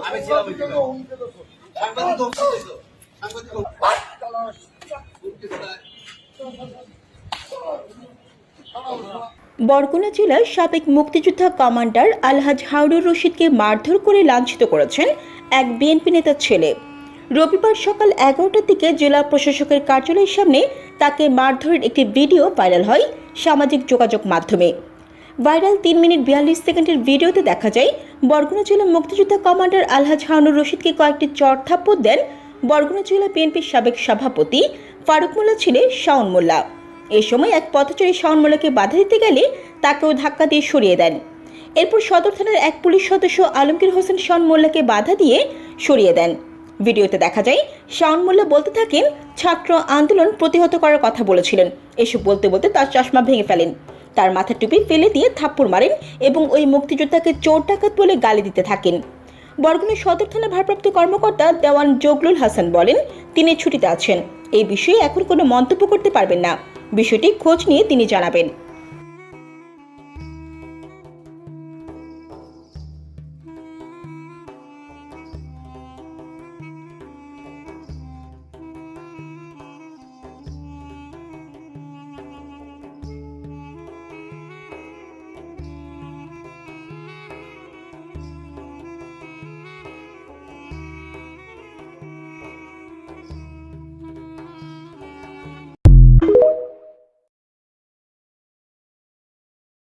আমি ছিলাম ওই জায়গায়। বরগুনা জেলার সাবেক মুক্তিযোদ্ধা কমান্ডার আলহাজ হারুনুর রশিদকে মারধর করে লাঞ্ছিত করেছেন এক বিএনপি নেতার ছেলে। রবিবার সকাল 11টার দিকে জেলা প্রশাসকের কার্যালয়ের সামনে তাকে মারধরের একটি ভিডিও ভাইরাল হয় সামাজিক যোগাযোগ মাধ্যমে। ভাইরাল 3 মিনিট 42 সেকেন্ডের ভিডিওতে দেখা যায় বরগুনা জেলা মুক্তিযোদ্ধা কমান্ডার আলহাজ হারুনুর রশিদকে কয়েকটি চড় থাপ্পড় দেন বরগুনা জেলা বিএনপির সাবেক সভাপতি ফারুক মোল্লার ছেলে শাওন মোল্লা। এ সময় এক পথচারী শাওন মোল্লাকে বাধা দিতে গেলে তাকেও ধাক্কা দিয়ে সরিয়ে দেন। এরপর সদর থানার এক পুলিশ সদস্য আলমগীর হোসেন শাওন মোল্লাকে বাধা দিয়ে সরিয়ে দেন। ভিডিওতে দেখা যায় শাওন মোল্লা বলতে থাকেন, ছাত্র আন্দোলন প্রতিহত করার কথা বলেছিলেন। এসব বলতে বলতে তার চশমা ভেঙে ফেলেন, তার মাথার টুপি ফেলে দিয়ে থাপ্পড় মারেন এবং ওই মুক্তিযোদ্ধাকে চোর ডাকাত বলে গালি দিতে থাকেন। বরগুনা সদর থানার ভারপ্রাপ্ত কর্মকর্তা দেওয়ান জগলুল হাসান বলেন, তিনি ছুটিতে আছেন, এই বিষয়ে এখন কোনো মন্তব্য করতে পারবেন না, বিষয়টি খোঁজ নিয়ে তিনি জানাবেন।